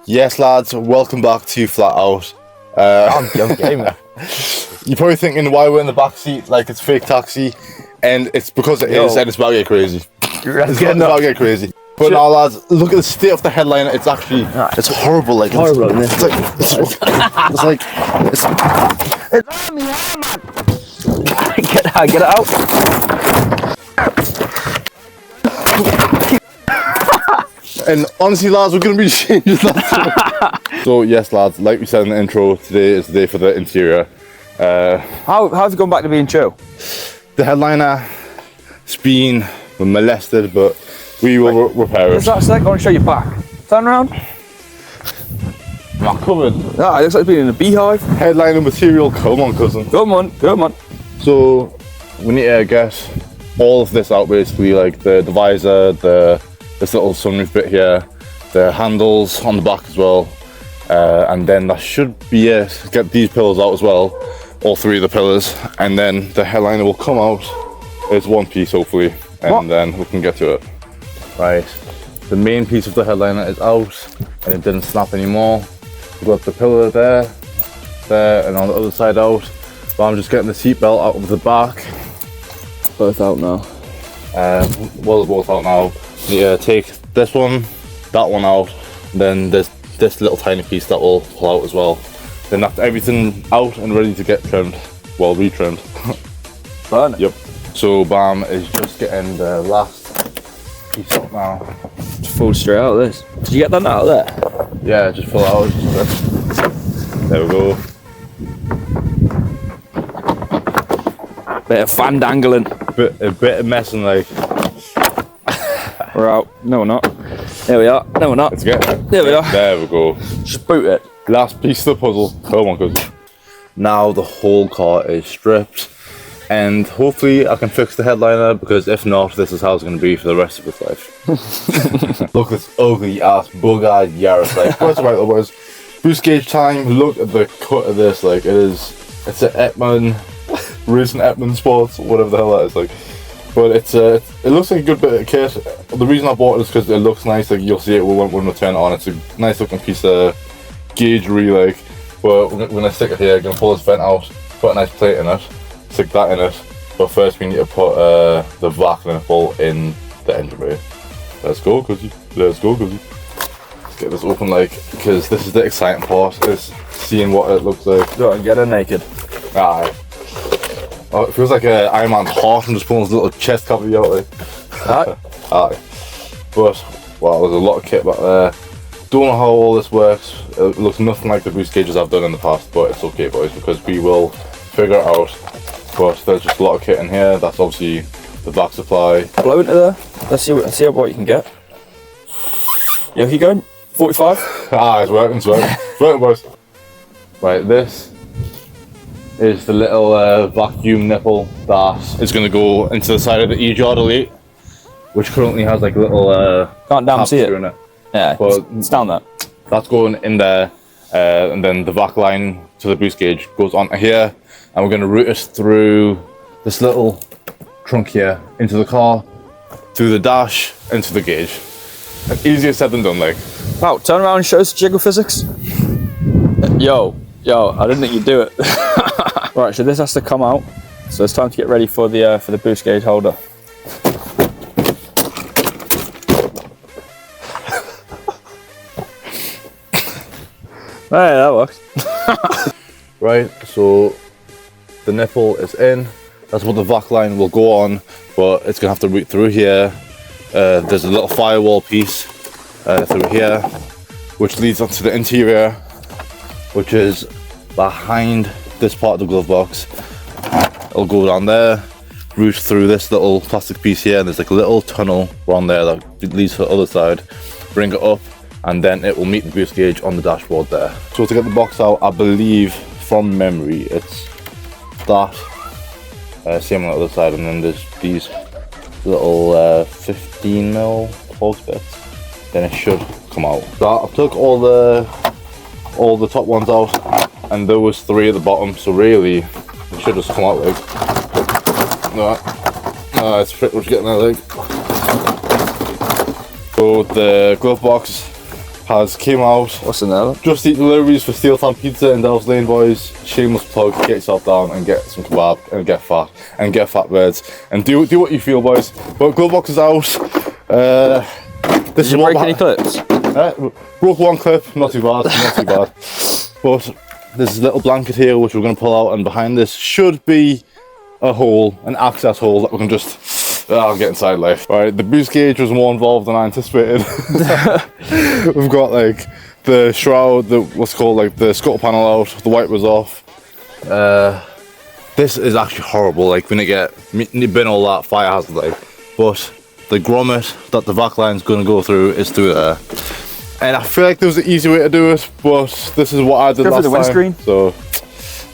Yes, lads, welcome back to Flat Out. I'm gamer. You're probably thinking why we're in the back seat like it's fake taxi, and it's because it is, and it's about to get crazy. It's about to get crazy. But now, lads, look at the state of the headliner. It's actually, it's horrible. Like, it's on me, man. Get it out. And honestly, lads, we're going to be changing that. So, yes, lads, like we said in the intro, today is the day for the interior. How have you gone back to being chill? The headliner has been molested, but we will repair it. What's that like? I want to show you back. Turn around. Not covered. Ah, it looks like it's been in a beehive. Headliner material, come on, cousin. Come on, come on. So, we need to get all of this out, basically, like the visor, this little sunroof bit here, the handles on the back as well, and then that should be it. Get these pillars out as well, all three of the pillars, and then the headliner will come out as one piece, hopefully, and then we can get to it. Right, the main piece of the headliner is out, and it didn't snap anymore. We've got the pillar there, and on the other side out, but I'm just getting the seat belt out of the back. Both out now. Well, they're both out now. Yeah, take this one, that one out, then there's this little tiny piece that will pull out as well. Then that's everything out and ready to get trimmed, well, retrimmed. Burn it. Yep. So Bam is just getting the last piece out now. Just fall straight out of this. Did you get that out of there? Yeah, just pull it out. There we go. Bit of fandangling. A bit of messing, like. We're out. No, we're not. There we are. No, we're not. Let's get it. There we are. There we go. Just boot it. Last piece of the puzzle. Come on, cousin. Now the whole car is stripped, and hopefully I can fix the headliner, because if not, this is how it's going to be for the rest of its life. Look at this ugly ass bug-eyed Yaris. Like, what's about the words? Boost gauge time. Look at the cut of this. Like, it's an Epman, recent Epman Sports, whatever the hell that is. Like, but it looks like a good bit of kit. The reason I bought it is because it looks nice. Like, you'll see it when we turn it on. It's a nice looking piece of gaugery, like. But we're gonna stick it here. Gonna pull this vent out, put a nice plate in it, stick that in it. But first we need to put the vac nipple in the engine bay. Let's go, cuzzy. Let's go, cuzzy. Let's get this open, like, because this is the exciting part, is seeing what it looks like. Go and get her naked. Aye. Oh, it feels like Iron Man's heart and just pulling his little chest cavity out, like. Aye. Aye. But, well, there's a lot of kit back there. Don't know how all this works. It looks nothing like the boost gauges I've done in the past, but it's okay, boys, because we will figure it out. But there's just a lot of kit in here. That's obviously the back supply. Blow into there. Let's see what you can get. Yeah, keep going. 45. Ah, it's working, it's working. It's working, boys. Right, this is the little vacuum nipple that is going to go into the side of the E-Jar Elite, which currently has like a little can't damn see it. in it. Yeah, but it's down there. That's going in there, and then the vac line to the boost gauge goes onto here, and we're going to route it through this little trunk here into the car, through the dash, into the gauge. Easier said than done, like. Wow, turn around and show us jiggle physics. Yo, I didn't think you'd do it. Right, so this has to come out. So it's time to get ready for the boost gauge holder. Hey, that works. Right, so the nipple is in. That's what the vac line will go on, but it's gonna have to route through here. There's a little firewall piece through here, which leads onto the interior, which is behind this part of the glove box. It'll go down there, route through this little plastic piece here, and there's like a little tunnel around there that leads to the other side. Bring it up, and then it will meet the boost gauge on the dashboard there. So to get the box out, I believe from memory it's that, same on the other side, and then there's these little 15mm Torx bits. Then it should come out. So I took all the top ones out, and there was 3 at the bottom, so really it should just come out like. No, it's pretty much getting there, like. So the glove box has came out. What's in there? Just Eat deliveries for Steel Town Pizza in Dells Lane, boys. Shameless plug. Get yourself down and get some kebab and get fat and get flatbreads and do what you feel, boys. But glove box is out. This is break any clips? Broke one clip. Not too bad. Not too bad. But there's a little blanket here which we're going to pull out, and behind this should be a hole, an access hole that we can just. I'll get inside life. Alright, the boost gauge was more involved than I anticipated. We've got like the shroud, what's called like the scuttle panel out, the wipers off. This is actually horrible, like when you bin all that fire hazard, like. But the grommet that the vac line's gonna go through is through there. And I feel like there was an easy way to do it, but this is what I did last the windscreen. time. So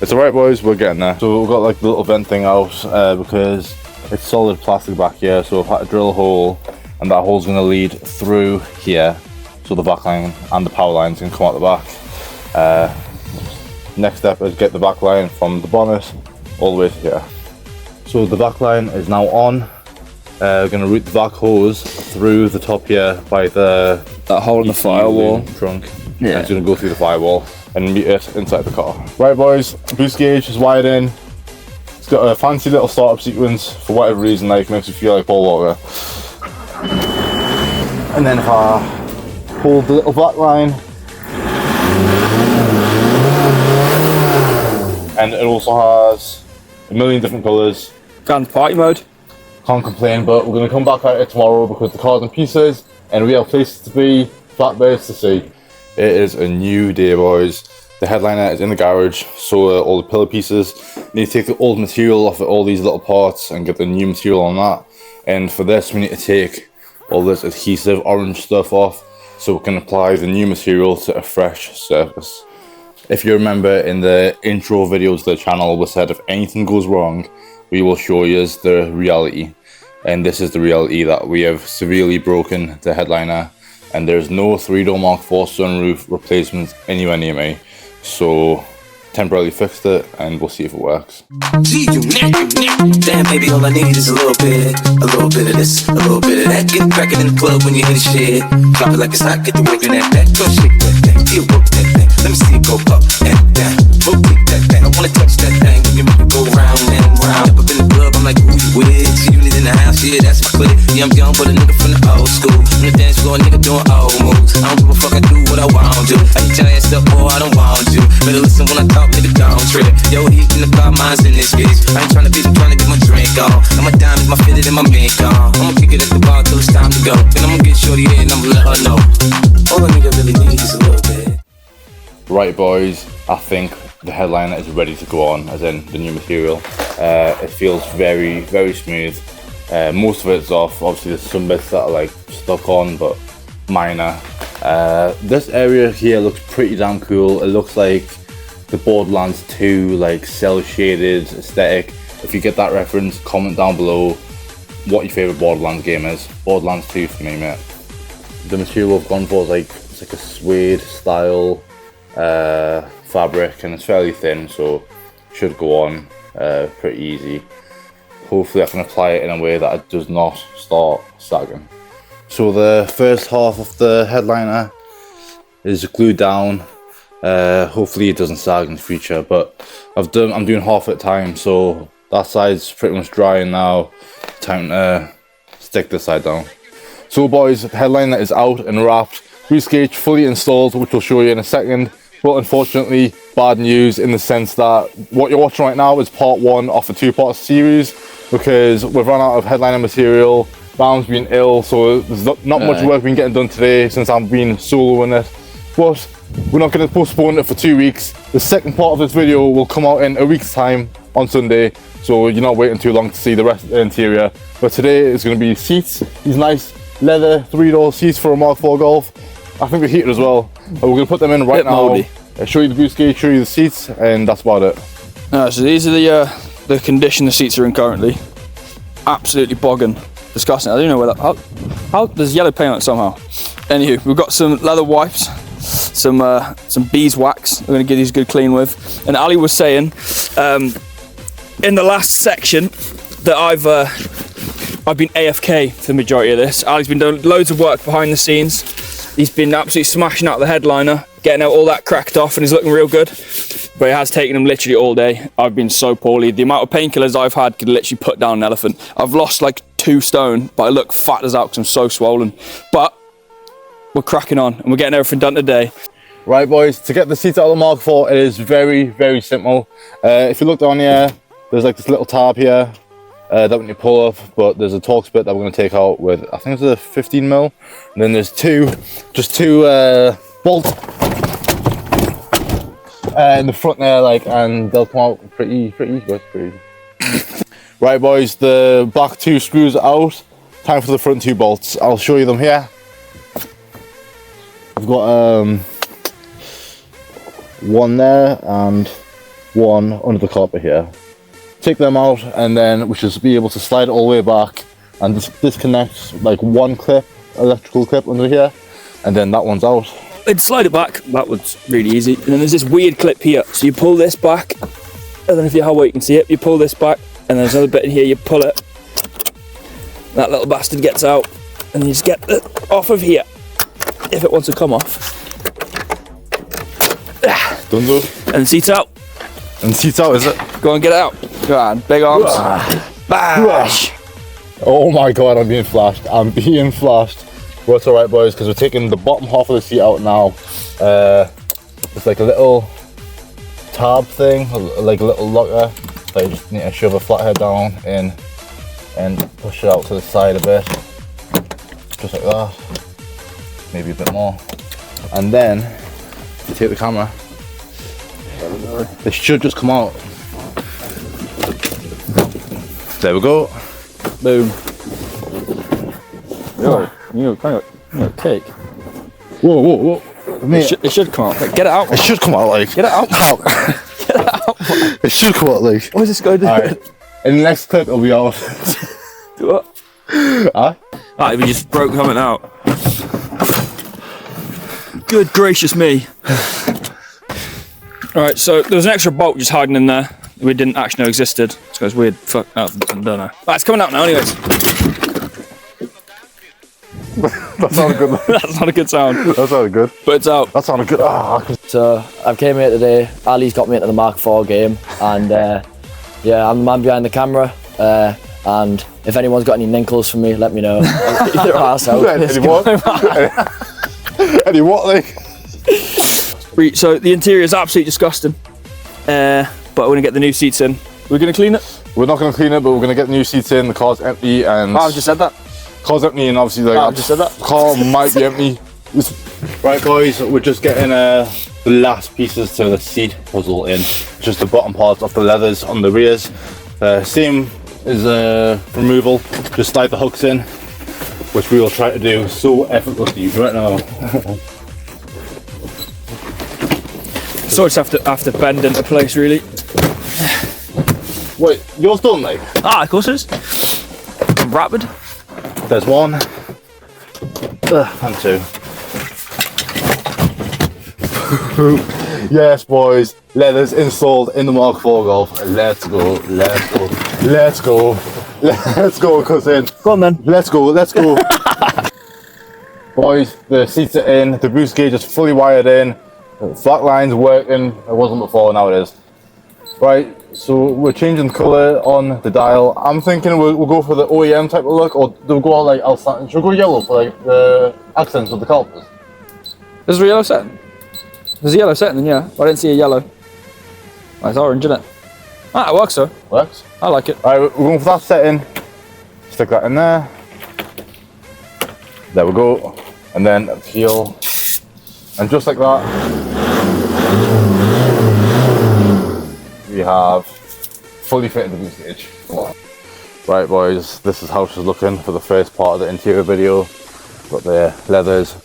it's alright, boys, we're getting there. So we've got like the little vent thing out because it's solid plastic back here, so I've had to drill a hole, and that hole's going to lead through here, so the back line and the power lines can come out the back. Next step is get the back line from the bonnet all the way to here. So the back line is now on. We're going to route the vac hose through the top here by that hole in the firewall trunk. Yeah, and it's going to go through the firewall and meet it inside the car. Right, boys, boost gauge is wired in. It's got a fancy little startup sequence for whatever reason, like makes you feel like Paul Walker. And then if I hold the little back line, and it also has a million different colours. Grand party mode. Can't complain, but we're going to come back out here tomorrow because the car's in pieces and we have places to be, flatbeds to see. It is a new day, boys. The headliner is in the garage, so all the pillar pieces. Need to take the old material off of all these little parts and get the new material on that. And for this, we need to take all this adhesive orange stuff off so we can apply the new material to a fresh surface. If you remember in the intro videos to the channel, we said if anything goes wrong, we will show you the reality. And this is the reality, that we have severely broken the headliner and there's no 3-door Mark IV sunroof replacement anywhere near me. So temporarily fixed it and we'll see if it works. Damn, baby, all I need is a little bit of this, a little bit of that. Get crackin' in the club when you hear the shit. Drop it like it's hot, get the work in that back. Go shake that thing, feel broke that thing. Let me see it go up and down. Go kick that thing, I wanna touch that thing. When you make it go round and round. Step up in the club, I'm like, who you with? She even in the house, yeah, that's my clique. Yeah, I'm young, but a nigga from the old school. On the dance floor, a nigga doing old moves. I don't give a fuck, I do what I want to. I hit your ass up, boy, I don't want you. Better listen when I talk, nigga, don't trip. Yo, heat in the car, mine's in this bitch. I ain't tryna bitch, I'm tryna get my drink on. And my diamonds, my fitted, and my mink on. I'ma kick it at the bar till it's time to go. Then I'ma get shorty in and I'ma let her know. All a nigga really needs is a little bit. Right, boys, I think the headliner is ready to go on, as in the new material. It feels very, very smooth. Most of it's off. Obviously there's some bits that are like stuck on, but minor. This area here looks pretty damn cool. It looks like the Borderlands 2 like cell shaded aesthetic. If you get that reference, comment down below what your favourite Borderlands game is. Borderlands 2 for me, mate. The material I've gone for is like, it's like a suede style fabric, and it's fairly thin, so it should go on pretty easy. Hopefully I can apply it in a way that it does not start sagging. So the first half of the headliner is glued down. Hopefully it doesn't sag in the future, but I'm doing half at a time, so that side's pretty much drying now. Time to stick this side down. So boys, the headliner is out and wrapped. Boost gauge fully installed, which we'll show you in a second. But unfortunately, bad news in the sense that what you're watching right now is part 1 of a 2-part series, because we've run out of headliner material. Bam's been ill, so there's not much work been getting done today since I've been soloing it. But we're not going to postpone it for 2 weeks. The second part of this video will come out in a week's time on Sunday, so you're not waiting too long to see the rest of the interior. But today is going to be seats, these nice leather 3-door seats for a Mark IV Golf. I think they're heated as well. We're going to put them in right now. Moldy. Show you the boost gauge, show you the seats, and that's about it. So these are the condition the seats are in currently. Absolutely bogging. Disgusting. I don't know where that. How there's yellow paint on it somehow. Anywho, we've got some leather wipes, some beeswax. We're going to give these a good clean with. And Ali was saying in the last section that I've been AFK for the majority of this. Ali's been doing loads of work behind the scenes. He's been absolutely smashing out the headliner, getting out all that cracked off, and he's looking real good. But it has taken him literally all day. I've been so poorly. The amount of painkillers I've had could literally put down an elephant. I've lost like 2 stone, but I look fat as out because I'm so swollen. But we're cracking on, and we're getting everything done today. Right, boys, to get the seats out of the Mark IV, it is very, very simple. If you look down here, there's like this little tab here that when you pull off, but there's a Torx bit that we're going to take out with, I think it's a 15mm. And then there's just two bolts in the front there, like, and they'll come out pretty easy, guys, pretty easy. Right, boys, the back 2 screws are out. Time for the front 2 bolts. I'll show you them here. I've got one there and one under the carpet here. Take them out, and then we should be able to slide it all the way back and disconnect like one clip, electrical clip under here, and then that one's out. I'd slide it back, that was really easy. And then there's this weird clip here. So you pull this back, I don't know if how well you can see it, you pull this back, and there's another bit in here, you pull it. That little bastard gets out, and you just get it off of here, if it wants to come off. Done though. And seats out. And seats out, is it? Go on, get it out. Go on, big arms. Bash! Oh my god, I'm being flashed. I'm being flashed. But it's alright, boys, because we're taking the bottom half of the seat out now. It's like a little tab thing, like a little locker. So you just need to shove a flathead down in and push it out to the side a bit. Just like that. Maybe a bit more. And then you take the camera. They should just come out. There we go. Boom. You're kind of cake. Whoa. Mate, It should come out. Like, get it out. it should come out like. Get it out. Get it out. It should come out like. What is this guy doing? Alright. In the next clip it'll be out. Do what? Huh? Alright, we just broke something out. Good gracious me. Alright, so there was an extra bolt just hiding in there we didn't actually know existed. So it's weird. Fuck, I don't know. Alright, it's coming out now anyways. That sounded good. That's not a good sound. That sounded good. But it's out. That sounded good. So I've came here today. Ali's got me into the Mark IV game, and yeah, I'm the man behind the camera. And if anyone's got any ninkles for me, let me know. I'll get your ass out. Any what, like? So the interior is absolutely disgusting. But we're gonna get the new seats in. We're gonna clean it. We're not going to clean it, but we're going to get the new seats in. The car's empty, and I've just said that. car's empty, and obviously like I've just said that. the car might be empty. Right, boys, we're just getting the last pieces to the seat puzzle in. Just the bottom parts of the leathers on the rears. Same as removal. Just slide the hooks in, which we will try to do so effortlessly right now. So just have to bend into place really. Wait, yours done, like? Of course it is. Rapid. There's one. And two. Yes, boys. Leathers installed in the Mark IV Golf. Let's go. Let's go. Let's go. Let's go, cousin. Go on then. Let's go. Let's go. Boys, the seats are in. The boost gauge is fully wired in. The flat line's working. It wasn't before, now it is. Right, so we're changing colour on the dial. I'm thinking we'll go for the OEM type of look, or do we go out like Alsat? Should we go yellow for like the accents of the calipers? There's a yellow setting. There's a yellow setting, then yeah. I didn't see a yellow. Oh, it's orange, isn't it? Ah, it works though. Works. I like it. Alright, we're going for that setting. Stick that in there. There we go. And then peel. And just like that, we have fully fitted the boost gauge. Right, boys, this is how she's looking for the first part of the interior video. Got the leathers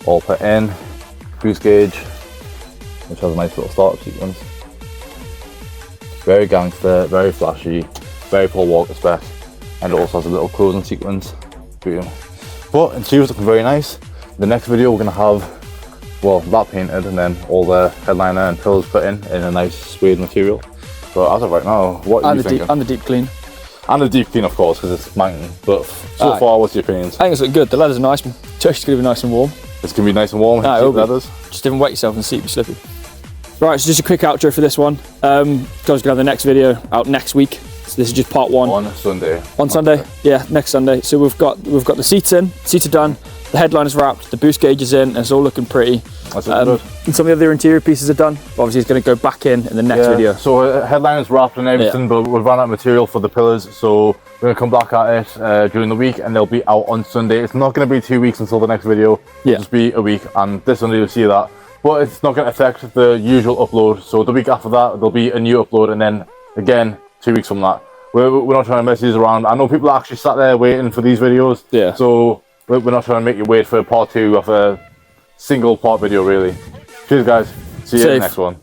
all put in, boost gauge, which has a nice little startup sequence. Very gangster, very flashy, very Paul Walker spec, and it also has a little closing sequence. Boom. But interior's looking very nice. The next video we're gonna have, well, that painted, and then all the headliner and pillows put in a nice suede material. But as of right now, what are you thinking? And the deep clean. And the deep clean, of course, because it's mountain. But so far, what's your opinions? I think it's looking good. The leathers are nice. Chest is going to be nice and warm. It's gonna be nice and warm. Ah, it will be. Leathers. Just didn't wet yourself and seat be slippy. Right, so just a quick outro for this one. Guys, gonna have the next video out next week. So this is just part 1. On Sunday. On Sunday? Yeah, next Sunday. So we've got the seats in, seats are done, the headline is wrapped, the boost gauge is in, and it's all looking pretty. That's good. And some of the other interior pieces are done. Obviously, it's going to go back in the next video. So headline is wrapped and everything, but we've run out of material for the pillars, so we're going to come back at it during the week, and they'll be out on Sunday. It's not going to be 2 weeks until the next video. Yeah. It'll just be a week, and this Sunday you'll see that. But it's not going to affect the usual upload. So the week after that, there'll be a new upload, and then again 2 weeks from that. We're not trying to mess these around. I know people are actually sat there waiting for these videos. Yeah. So we're not trying to make you wait for part 2 of a single part video, really. Cheers, guys. See you in the next one.